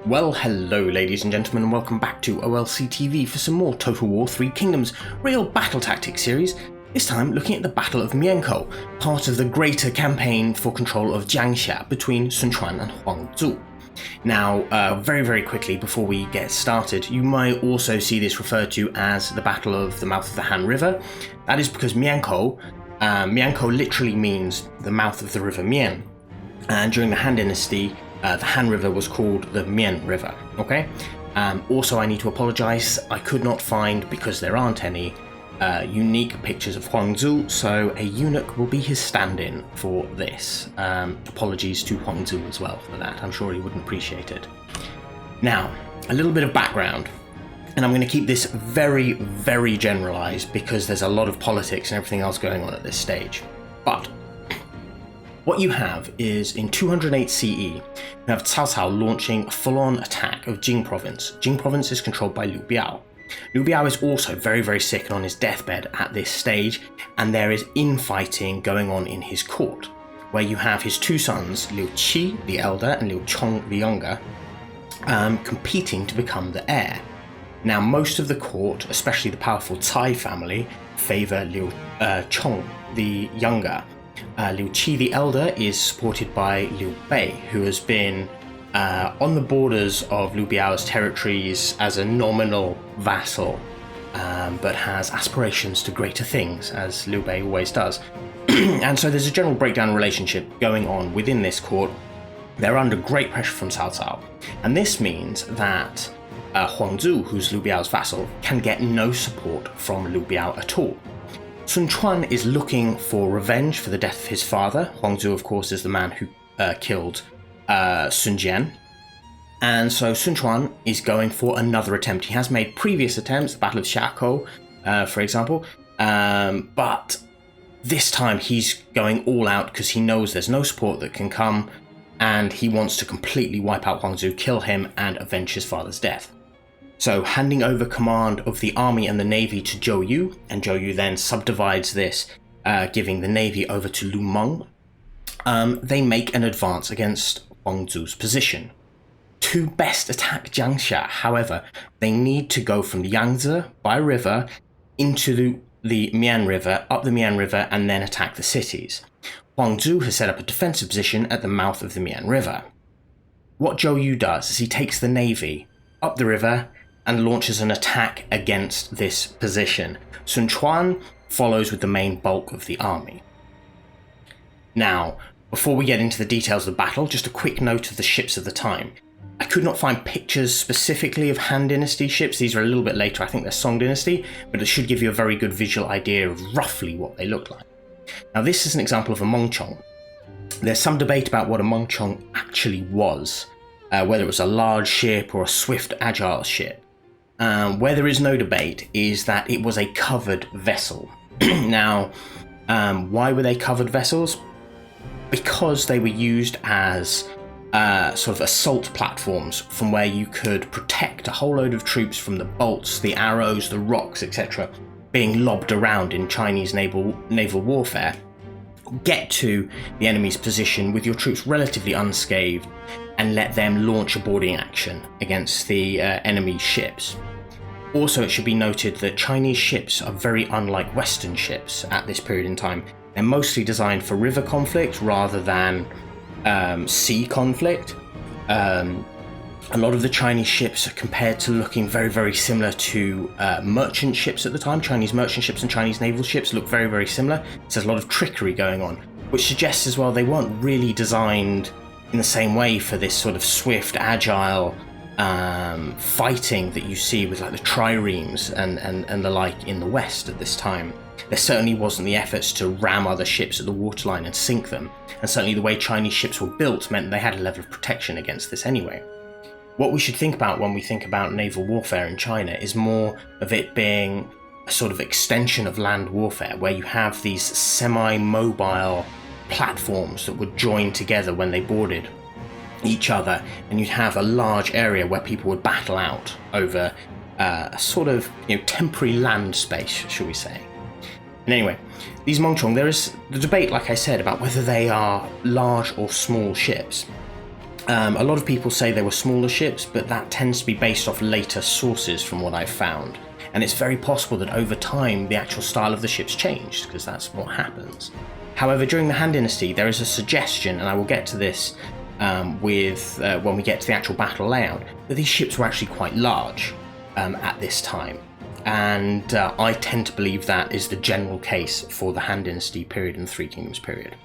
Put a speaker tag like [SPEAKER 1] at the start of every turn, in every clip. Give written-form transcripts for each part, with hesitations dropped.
[SPEAKER 1] Well, hello ladies and gentlemen, and welcome back to OLC TV for some more Total War 3 Kingdoms real battle tactics series, this time looking at the Battle of Miankou, part of the greater campaign for control of Jiangxia between Sun Quan and Huang. Now, very quickly before we get started, you might also see this referred to as the Battle of the Mouth of the Han River. That is because Miankou literally means the mouth of the River Mian, and during the Han Dynasty, the Han River was called the Mian River, okay? Also, I need to apologize, I could not find, because there aren't any, unique pictures of Huang, so a eunuch will be his stand-in for this. Apologies to Huang as well for that, I'm sure he wouldn't appreciate it. Now, a little bit of background, and I'm going to keep this very generalized because there's a lot of politics and everything else going on at this stage. But what you have is, in 208 CE, you have Cao Cao launching a full-on attack of Jing province. Jing province is controlled by Liu Biao. Liu Biao is also very sick and on his deathbed at this stage, and there is infighting going on in his court, where you have his two sons, Liu Qi, the elder, and Liu Chong, the younger, competing to become the heir. Now, most of the court, especially the powerful Cai family, favour Liu Chong, the younger. Liu Qi the Elder is supported by Liu Bei, who has been on the borders of Liu Biao's territories as a nominal vassal, but has aspirations to greater things, as Liu Bei always does. And so there's a general breakdown relationship going on within this court. They're under great pressure from Cao Cao, and this means that Huang, who's Liu Biao's vassal, can get no support from Liu Biao at all. Sun Quan is looking for revenge for the death of his father. Huang, of course, is the man who killed Sun Jian. And so Sun Quan is going for another attempt. He has made previous attempts, the Battle of Xiakou, for example, but this time he's going all out because he knows there's no support that can come, and he wants to completely wipe out Huang, kill him, and avenge his father's death. So, handing over command of the army and the navy to Zhou Yu, and Zhou Yu then subdivides this, giving the navy over to Lu Meng, they make an advance against Huang position. To best attack Jiangxia, however, they need to go from the Yangzi by river into the Mian River, up the Mian River, and then attack the cities. Huang has set up a defensive position at the mouth of the Mian River. What Zhou Yu does is he takes the navy up the river and launches an attack against this position. Sun Quan follows with the main bulk of the army. Now, before we get into the details of the battle, just a quick note of the ships of the time. I could not find pictures specifically of Han Dynasty ships. These are a little bit later, I think they're Song Dynasty, but it should give you a very good visual idea of roughly what they look like. Now, this is an example of a Mengchong. There's some debate about what a Mengchong actually was, whether it was a large ship or a swift, agile ship. Where there is no debate is that it was a covered vessel. Now, why were they covered vessels? Because they were used as sort of assault platforms from where you could protect a whole load of troops from the bolts, the arrows, the rocks, etc. being lobbed around in Chinese naval warfare. Get to the enemy's position with your troops relatively unscathed and let them launch a boarding action against the enemy ships. Also, it should be noted that Chinese ships are very unlike Western ships at this period in time. They're mostly designed for river conflict rather than sea conflict. A lot of the Chinese ships are compared to looking very similar to merchant ships at the time. Chinese merchant ships and Chinese naval ships look very similar. So there's a lot of trickery going on, which suggests as well they weren't really designed in the same way for this sort of swift, agile fighting that you see with like the triremes and the like in the West at this time. There certainly wasn't the efforts to ram other ships at the waterline and sink them, and certainly the way Chinese ships were built meant they had a level of protection against this anyway. What we should think about when we think about naval warfare in China is more of it being a sort of extension of land warfare, where you have these semi-mobile platforms that would join together when they boarded each other, and you'd have a large area where people would battle out over a sort of temporary land space, shall we say. And anyway, these Mengchong, there is the debate, like I said, about whether they are large or small ships. A lot of people say they were smaller ships, but that tends to be based off later sources from what I've found. And it's very possible that over time the actual style of the ships changed, because that's what happens. However, during the Han Dynasty, there is a suggestion, and I will get to this when we get to the actual battle layout, that these ships were actually quite large at this time. And I tend to believe that is the general case for the Han Dynasty period and the Three Kingdoms period.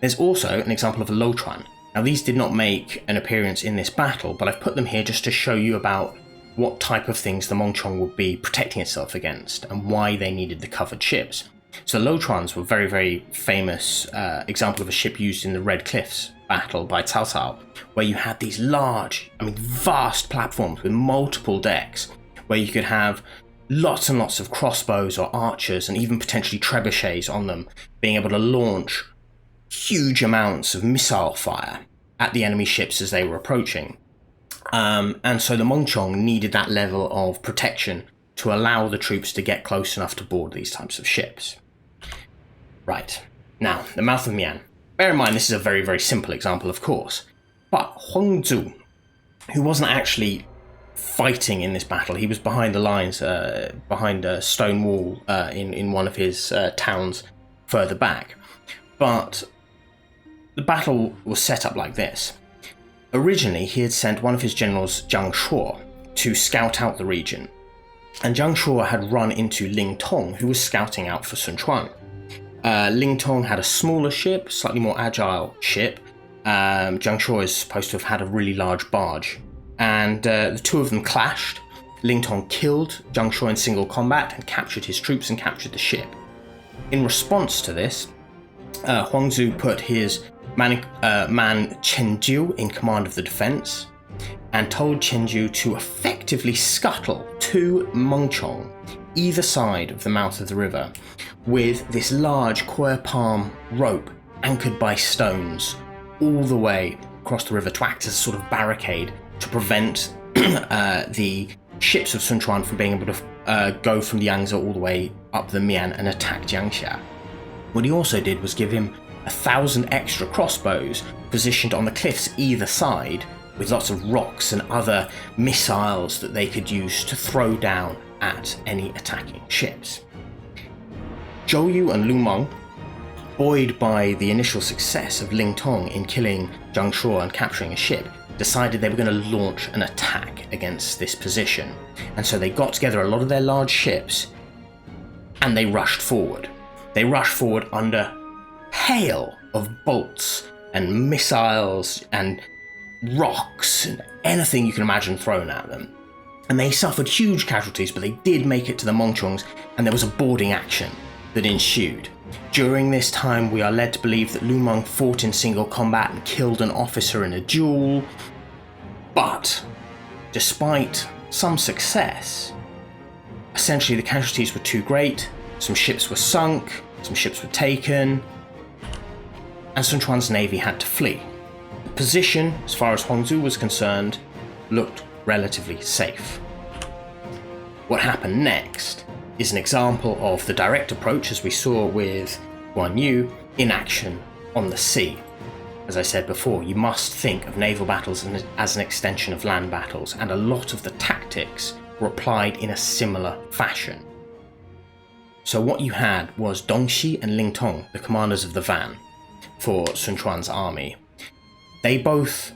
[SPEAKER 1] There's also an example of a Lotran. Now, these did not make an appearance in this battle, but I've put them here just to show you about what type of things the Mengchong would be protecting itself against and why they needed the covered ships. So Lotrans were a very, very famous example of a ship used in the Red Cliffs battle by Cao Cao, where you had these large, vast platforms with multiple decks, where you could have lots and lots of crossbows or archers and even potentially trebuchets on them, being able to launch huge amounts of missile fire at the enemy ships as they were approaching. And so the Mengchong needed that level of protection to allow the troops to get close enough to board these types of ships. Right, now, the mouth of Mian. Bear in mind, this is a very, very simple example, of course, but Huang, who wasn't actually fighting in this battle, he was behind the lines, behind a stone wall in one of his towns further back. But the battle was set up like this. Originally, he had sent one of his generals, Jiang Shuo, to scout out the region, and Jiang Shuo had run into Ling Tong, who was scouting out for Sun Quan. Ling Tong had a smaller ship, slightly more agile ship. Jiang Shuo is supposed to have had a really large barge, and the two of them clashed. Ling Tong killed Jiang Shuo in single combat and captured his troops and captured the ship. In response to this, Huang put his man Chen Jiu in command of the defense and told Chen Jiu to effectively scuttle two Mengchong either side of the mouth of the river with this large coir palm rope anchored by stones all the way across the river to act as a sort of barricade to prevent the ships of Sun Quan from being able to go from the Yangzi all the way up the Mian and attack Jiangxia. What he also did was give him 1,000 extra crossbows positioned on the cliffs either side with lots of rocks and other missiles that they could use to throw down at any attacking ships. Zhou Yu and Lu Meng, buoyed by the initial success of Ling Tong in killing Jiang Shuo and capturing a ship, decided they were going to launch an attack against this position. And so they got together a lot of their large ships and they rushed forward. They rushed forward under hail of bolts and missiles and rocks and anything you can imagine thrown at them. And they suffered huge casualties, but they did make it to the Mengchongs, and there was a boarding action that ensued. During this time, we are led to believe that Lu Meng fought in single combat and killed an officer in a duel. But despite some success, essentially the casualties were too great. Some ships were sunk, some ships were taken, and Sun Quan's navy had to flee. The position, as far as Huangzu was concerned, looked relatively safe. What happened next is an example of the direct approach, as we saw with Guan Yu, in action on the sea. As I said before, you must think of naval battles as an extension of land battles, and a lot of the tactics were applied in a similar fashion. So what you had was Dongxi and Ling Tong, the commanders of the van for Sun Quan's army. They both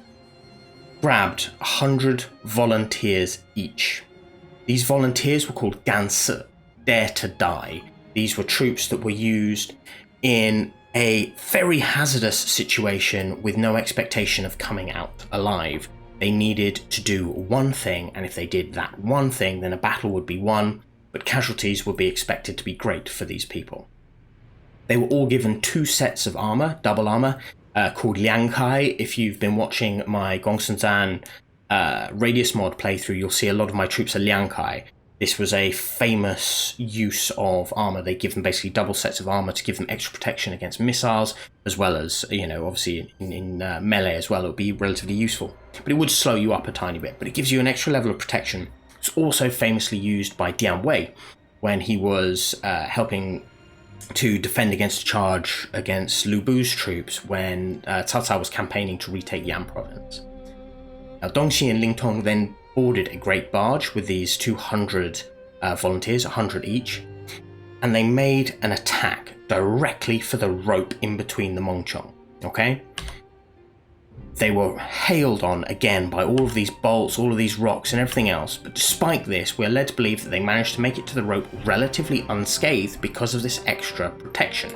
[SPEAKER 1] grabbed 100 volunteers each. These volunteers were called Gansi, Dare to Die. These were troops that were used in a very hazardous situation with no expectation of coming out alive. They needed to do one thing, and if they did that one thing, then a battle would be won, but casualties would be expected to be great for these people. They were all given 2 sets of armor, double armor, called Liangkai. If you've been watching my Gongsun Radius mod playthrough, you'll see a lot of my troops are Liangkai. This was a famous use of armor. They give them basically double sets of armor to give them extra protection against missiles, as well as, obviously in melee as well, it would be relatively useful. But it would slow you up a tiny bit, but it gives you an extra level of protection. It's also famously used by Dian Wei when he was helping to defend against a charge against Lu Bu's troops when Cao Cao was campaigning to retake Yan province. Now, Dongxi and Ling Tong then boarded a great barge with these 200 volunteers, 100 each, and they made an attack directly for the rope in between the Mengchong. Okay? They were hailed on again by all of these bolts, all of these rocks and everything else, but despite this, we're led to believe that they managed to make it to the rope relatively unscathed because of this extra protection.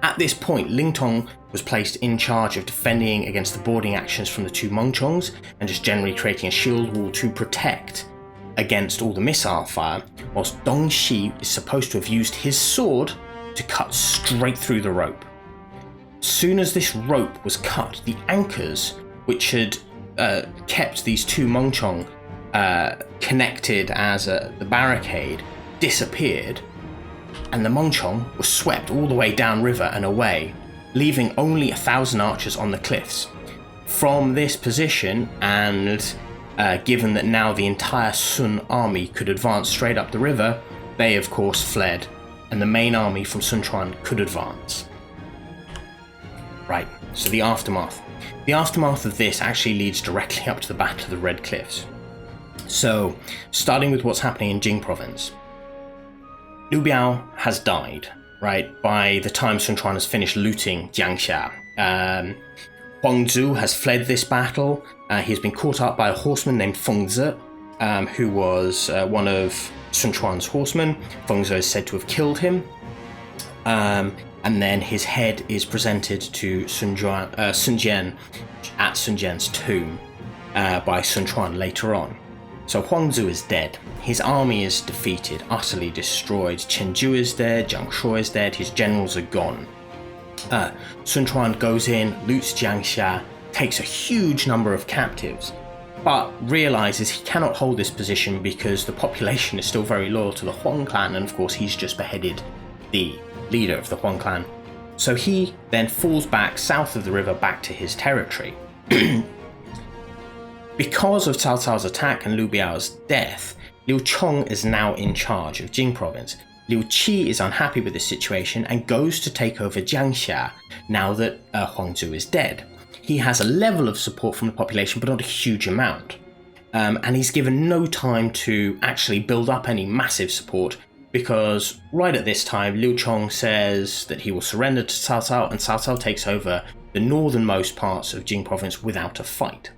[SPEAKER 1] At this point, Ling Tong was placed in charge of defending against the boarding actions from the two Mengchongs and just generally creating a shield wall to protect against all the missile fire, whilst Dongxi is supposed to have used his sword to cut straight through the rope. Soon as this rope was cut, the anchors, which had kept these two Mengchong connected as the barricade, disappeared, and the Mengchong were swept all the way downriver and away, leaving only 1,000 archers on the cliffs. From this position, and given that now the entire Sun army could advance straight up the river, they of course fled, and the main army from Sun Quan could advance. Right, so the aftermath. The aftermath of this actually leads directly up to the Battle of the Red Cliffs. So, starting with what's happening in Jing province. Liu Biao has died, right, by the time Sun Quan has finished looting Jiangxia. Huang has fled this battle. He has been caught up by a horseman named Feng Zi, who was one of Sun Quan's horsemen. Feng Zi is said to have killed him. And then his head is presented to Sun Jian at Sun Jian's tomb by Sun Quan later on. So Huang Zu is dead. His army is defeated, utterly destroyed. Chen Ju is dead, Jiang Shuo is dead, his generals are gone. Sun Quan goes in, loots Jiangxia, takes a huge number of captives, but realizes he cannot hold this position because the population is still very loyal to the Huang clan, and of course he's just beheaded the leader of the Huang clan. So he then falls back south of the river back to his territory. Because of Cao Cao's attack and Liu Biao's death, Liu Chong is now in charge of Jing province. Liu Qi is unhappy with this situation and goes to take over Jiangxia now that Huang Zu is dead. He has a level of support from the population, but not a huge amount. And he's given no time to actually build up any massive support, because right at this time, Liu Chong says that he will surrender to Cao Cao, and Cao Cao takes over the northernmost parts of Jing province without a fight.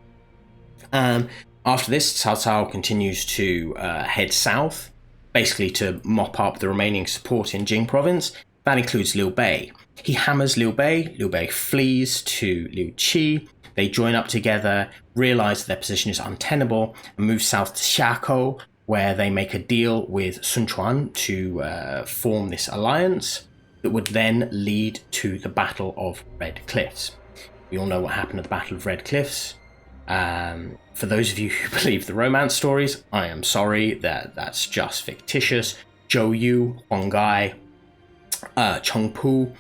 [SPEAKER 1] After this, Cao Cao continues to head south, basically to mop up the remaining support in Jing province. That includes Liu Bei. He hammers Liu Bei. Liu Bei flees to Liu Qi. They join up together, realize that their position is untenable, and move south to Xiakou, where they make a deal with Sun Quan to form this alliance that would then lead to the Battle of Red Cliffs. We all know what happened at the Battle of Red Cliffs. For those of you who believe the romance stories, I am sorry, that's just fictitious. Zhou Yu, Huang Gai, Cheng Pu,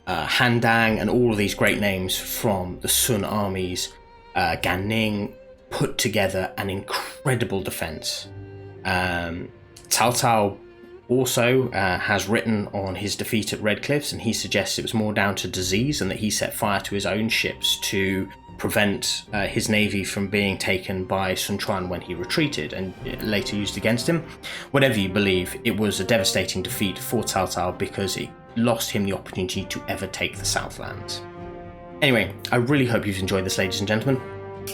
[SPEAKER 1] Han Dang, and all of these great names from the Sun armies, Gan Ning, put together an incredible defense. Cao Cao also has written on his defeat at Red Cliffs, and he suggests it was more down to disease and that he set fire to his own ships to prevent his navy from being taken by Sun Quan when he retreated, and it later used against him. Whatever you believe, it was a devastating defeat for Cao Cao because it lost him the opportunity to ever take the Southlands. Anyway, I really hope you've enjoyed this, ladies and gentlemen.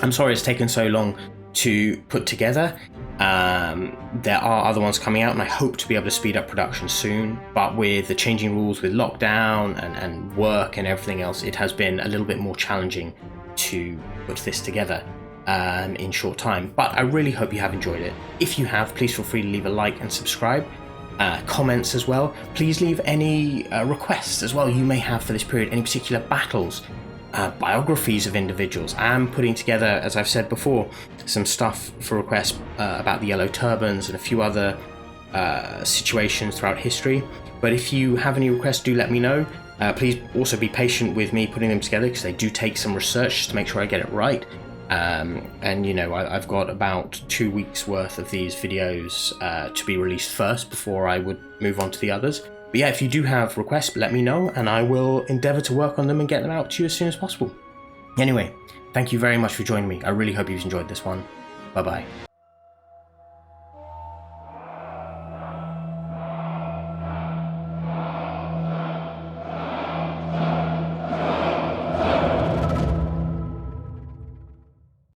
[SPEAKER 1] I'm sorry it's taken so long to put together. There are other ones coming out, and I hope to be able to speed up production soon, but with the changing rules with lockdown and work and everything else, it has been a little bit more challenging to put this together in short time. But I really hope you have enjoyed it. If you have, please feel free to leave a like and subscribe. Comments as well. Please leave any requests as well you may have for this period, any particular battles, biographies of individuals. I'm putting together, as I've said before, some stuff for requests about the Yellow Turbans and a few other situations throughout history. But if you have any requests, do let me know. Please also be patient with me putting them together, because they do take some research just to make sure I get it right. And you know, I've got about 2 weeks worth of these videos to be released first before I would move on to the others. But yeah, if you do have requests, let me know, and I will endeavour to work on them and get them out to you as soon as possible. Anyway, thank you very much for joining me. I really hope you've enjoyed this one. Bye bye.